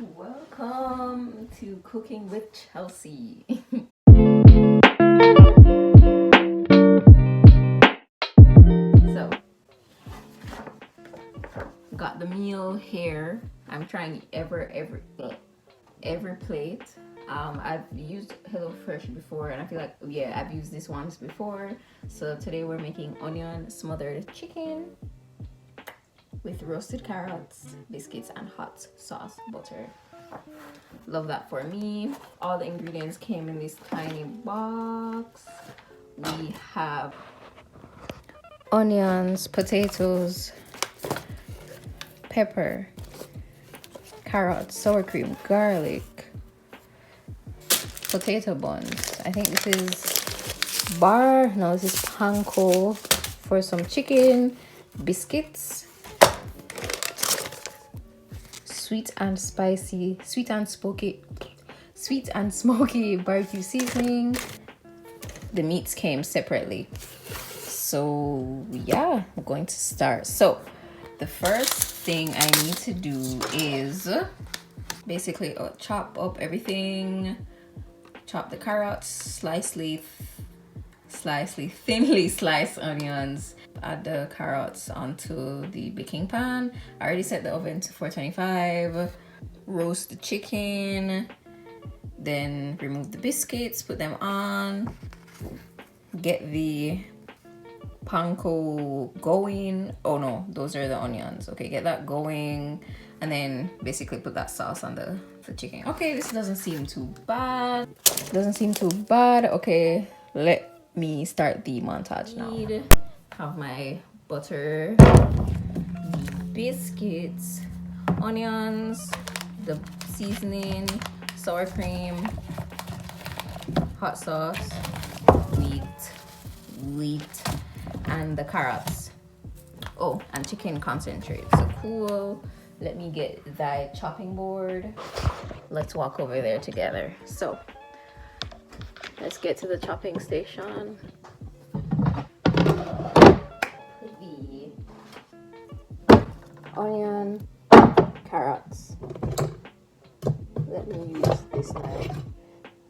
Welcome to Cooking with Chelsea. So, got the meal here. I'm trying every plate. I've used HelloFresh before, and I feel like I've used this once before. So today we're making onion smothered chicken with roasted carrots, biscuits, and hot sauce butter. Love that for me. All the ingredients came in this tiny box. We have onions, potatoes, pepper, carrots, sour cream, garlic, potato buns. I think this is this is panko for some chicken, biscuits, sweet and smoky barbecue seasoning. The meats came separately. So yeah, I'm going to start. So the first thing I need to do is basically chop up everything. Chop the carrots, thinly sliced onions. Add the carrots onto the baking pan. I already set the oven to 425. Roast the chicken, then remove the biscuits, put them on. Get the panko going. Oh no, those are the onions. Okay, get that going, and then basically put that sauce on the chicken. Okay, this doesn't seem too bad. Okay, let me start the montage now. Have my butter, biscuits, onions, the seasoning, sour cream, hot sauce, wheat, and the carrots. Oh, and chicken concentrate. So cool. Let me get thy chopping board. Let's walk over there together. So let's get to the chopping station. The onion, carrots. Let me use this knife.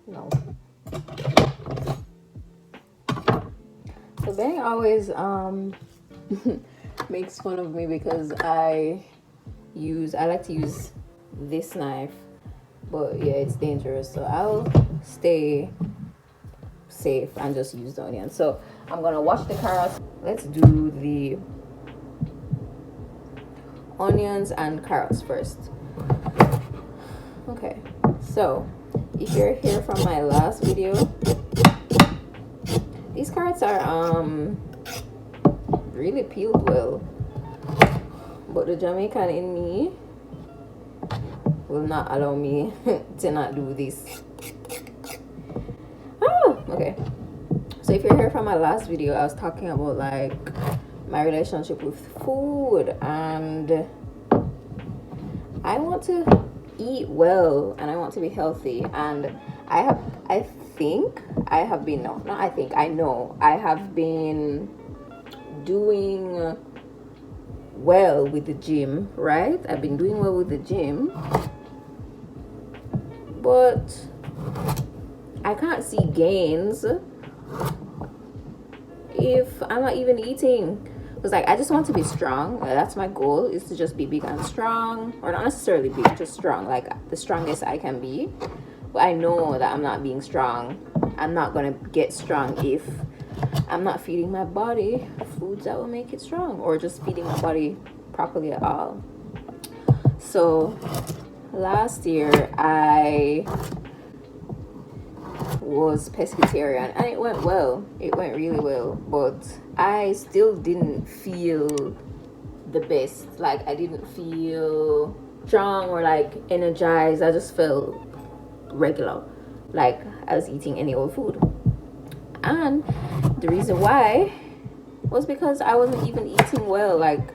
No. So Benny always makes fun of me because I like to use this knife, but yeah, it's dangerous. So I'll stay safe and just use the onion. So I'm gonna wash the carrots. Let's do the onions and carrots first. Okay, so if you're here from my last video, these carrots are really peeled well, but the Jamaican in me will not allow me to not do this. Okay, so if you're here from my last video, I was talking about like my relationship with food, and I want to eat well and I want to be healthy, and I know I have been doing well with the gym, right? I've been doing well with the gym, but I can't see gains if I'm not even eating. Because like I just want to be strong. That's my goal, is to just be big and strong, or not necessarily big, just strong, like the strongest I can be. But I know that I'm not being strong. I'm not gonna get strong if I'm not feeding my body foods that will make it strong, or just feeding my body properly at all. So last year I was pescatarian and it went well. It went really well, but I still didn't feel the best. Like I didn't feel strong or like energized. I just felt regular, like I was eating any old food. And the reason why was because I wasn't even eating well. Like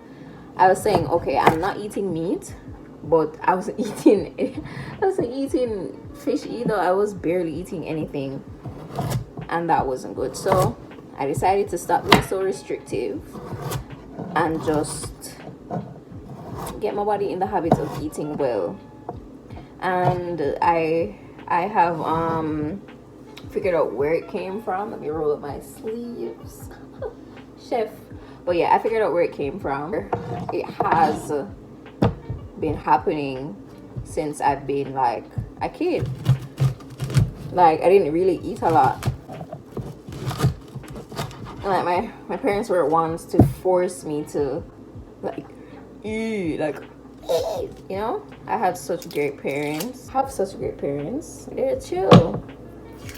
I was saying, okay, I'm not eating meat, but I wasn't eating fish either. I was barely eating anything, and that wasn't good. So I decided to stop being so restrictive and just get my body in the habit of eating well. and I have figured out where it came from. Let me roll up my sleeves. Chef. But yeah, I figured out where it came from. It has been happening since I've been like a kid. Like I didn't really eat a lot. Like my parents were ones to force me to like eat, like, you know. I had such great parents. They're chill.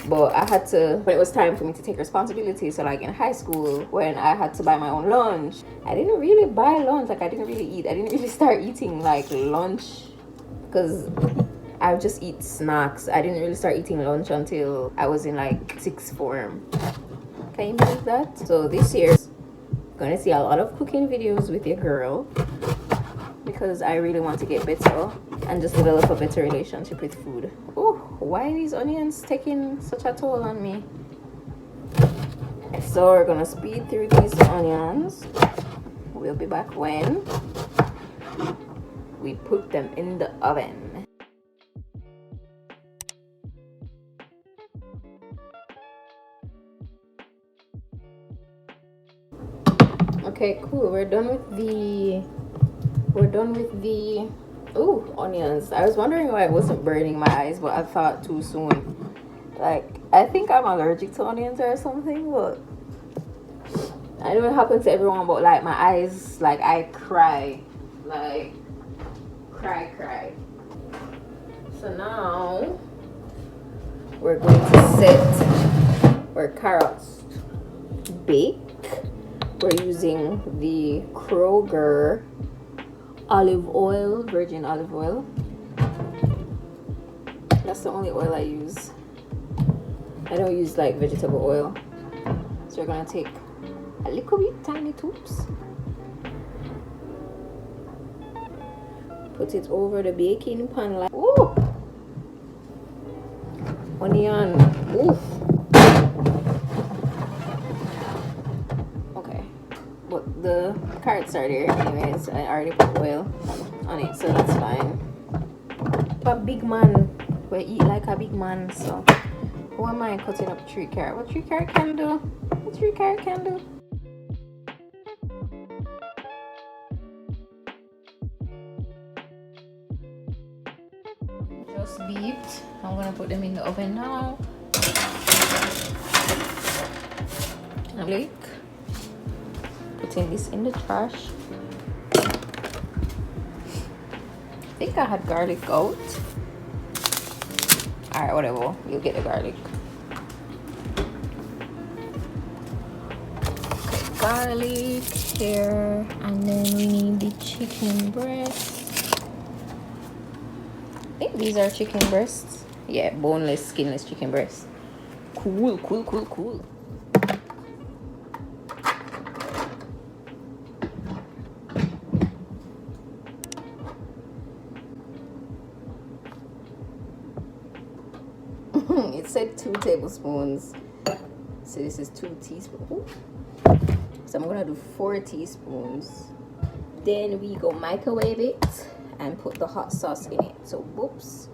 But I had to, when it was time for me to take responsibility. So like in high school, when I had to buy my own lunch, I didn't really buy lunch. Like I didn't really eat. I didn't really start eating like lunch because I would just eat snacks. I didn't really start eating lunch until I was in like sixth form. Can you believe that? So this year, you're gonna see a lot of cooking videos with your girl because I really want to get better and just develop a better relationship with food. Oh, why are these onions taking such a toll on me? So we're gonna speed through these onions. We'll be back when we put them in the oven. Okay, cool. We're done with the onions. I was wondering why it wasn't burning my eyes, but I thought too soon. Like, I think I'm allergic to onions or something, but I know it happens to everyone, but like my eyes, like I cry. Like cry. So now we're going to set our carrots bake. We're using the Kroger olive oil, virgin olive oil. That's the only oil I use. I don't use like vegetable oil. So we're gonna take a little bit, tiny tubes. Put it over the baking pan like, ooh! Onion, oof! But the carrots are there anyways. I already put oil on it, so that's fine. A big man, we eat like a big man, so who am I cutting up 3 carrots? What 3 carrot can do? What 3 carrot can do? Just beeped. I'm gonna put them in the oven now. I'm like putting this in the trash. I think I had garlic out. Alright, whatever. You'll get the garlic. Okay, garlic here. And then we need the chicken breast. I think these are chicken breasts. Yeah, boneless, skinless chicken breasts. Cool. It said 2 tablespoons, so this is 2 teaspoons. So I'm gonna do 4 teaspoons. Then we go microwave it and put the hot sauce in it. So whoops.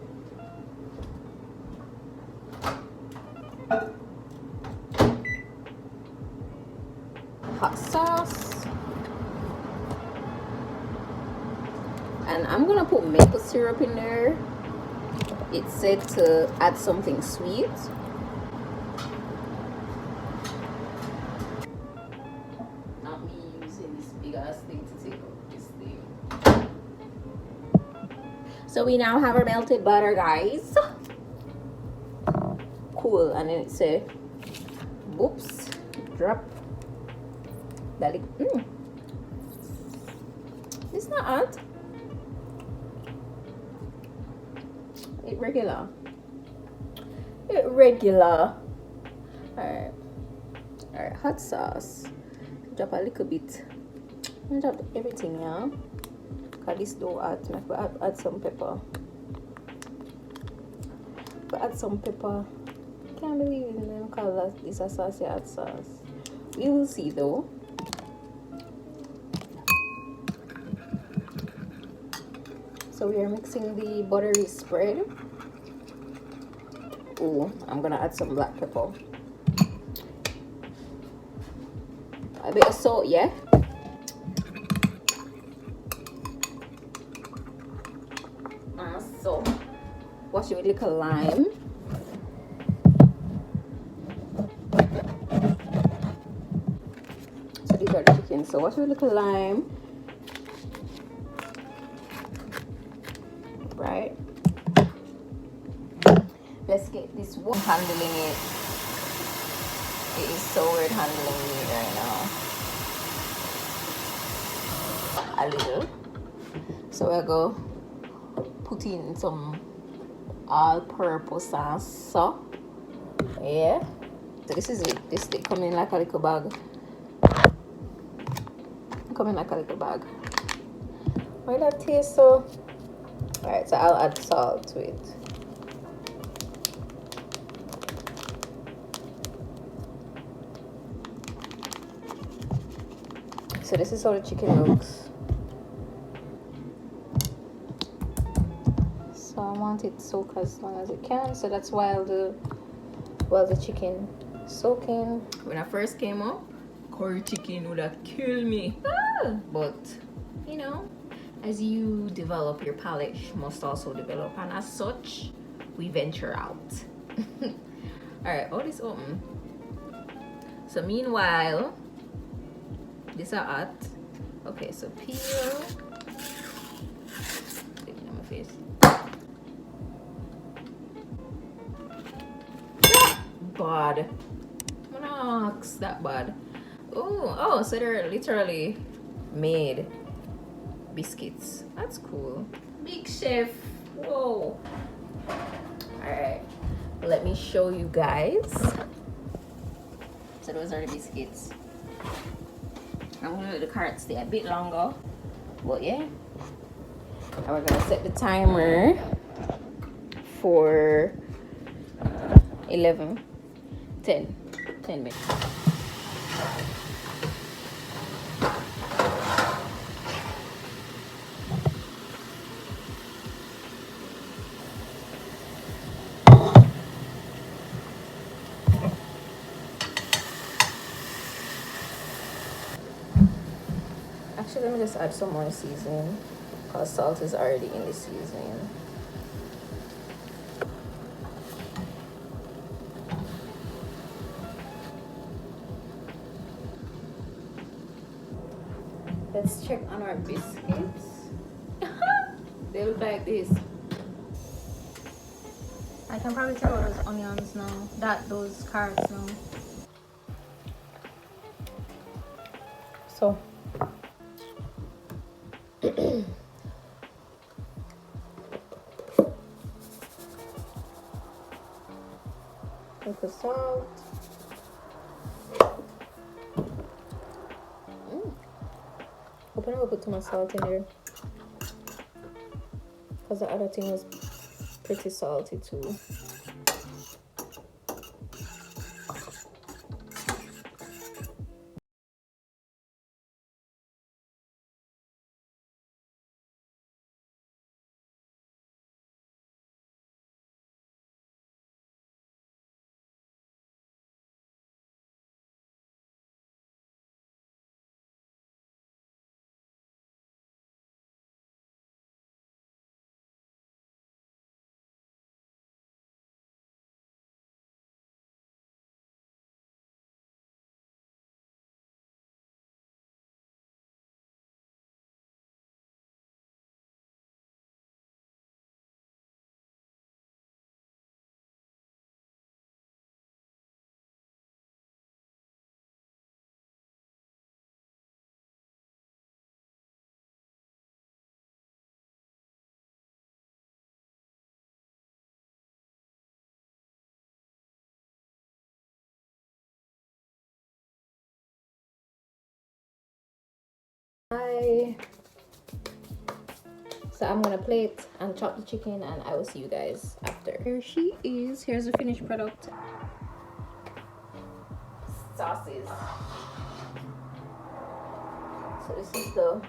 Hot sauce. And I'm gonna put maple syrup in there. It's said to add something sweet. Not me using this big ass thing to take out this thing. So we now have our melted butter, guys. Cool. And then it said, whoops, drop garlic. It's not hot. It regular. Alright, hot sauce. Drop a little bit. Drop everything, yeah. Cause this don't add some pepper. Add some pepper. Can't believe it. Them call this a saucy hot sauce. We will see though. So we are mixing the buttery spread. Oh, I'm gonna add some black pepper. A bit of salt, yeah. So wash it with a little lime. So these are the chickens. So wash it with a little lime. Right. Let's get this one handling it. It is so weird handling me right now. A little. So we'll go put in some all-purpose sauce. Yeah. So this is it. This they come in like a little bag. Come in like a little bag. Why that taste so? Alright, so I'll add salt to it. So this is how the chicken looks. So I want it soak as long as it can. So that's while the chicken soaking. When I first came up, curry chicken would have killed me. But you know, as you develop, your palate must also develop, and as such, we venture out. All right, all this open. So meanwhile, these are hot. Okay, so peel. Take it on my face. Bad. Monox, that bad. Oh, so they're literally made biscuits. That's cool. Big chef. Whoa. Alright. Let me show you guys. So those are the biscuits. I'm gonna let the carrot stay a bit longer. But yeah. And we're gonna set the timer for 10 minutes. Actually, let me just add some more seasoning because salt is already in the seasoning. Let's check on our biscuits. They look like this. I can probably take out those onions now. Those carrots now. So. With the salt. Hope I never put too much salt in there, because the other thing was pretty salty too. So I'm gonna plate and chop the chicken, and I will see you guys after. Here she is. Here's the finished product. Sauces. So this is the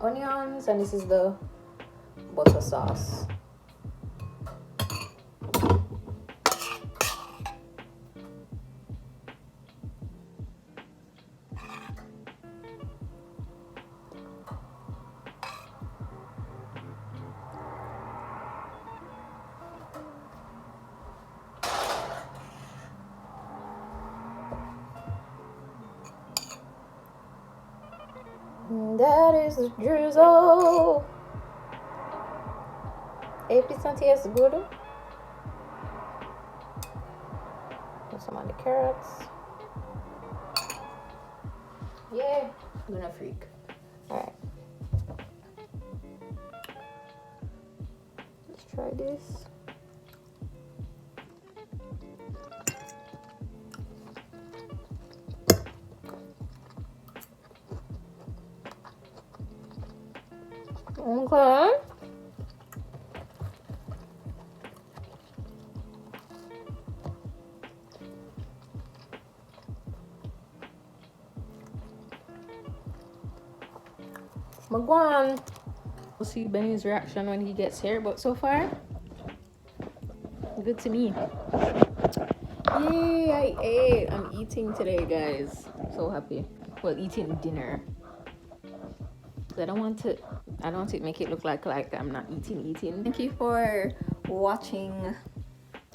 onions, and this is the butter sauce. That is the drizzle. 8% tastes good. Put some on the carrots. Yeah, I'm gonna freak. Alright. Let's try this. Okay. Magwan. We'll see Benny's reaction when he gets here, but so far, good to me. Yay, I ate. I'm eating today, guys. So happy. Well, eating dinner. I don't want to make it look like I'm not eating. Thank you for watching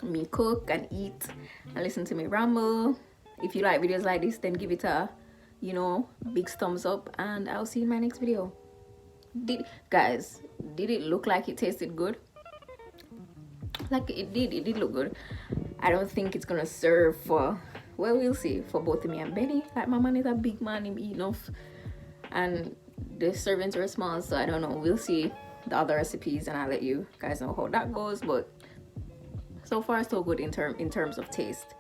me cook and eat and listen to me ramble. If you like videos like this, then give it a, big thumbs up, and I'll see you in my next video. Guys, did it look like it tasted good? Like it did look good. I don't think it's gonna serve for, well, we'll see, for both me and Benny. Like, my man is a big man, him eat enough, and the servings are small, so I don't know. We'll see the other recipes and I'll let you guys know how that goes. But so far so good in terms of taste.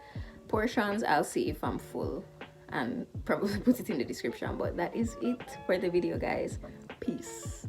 Portions, I'll see if I'm full and probably put it in the description. But that is it for the video, guys. Peace.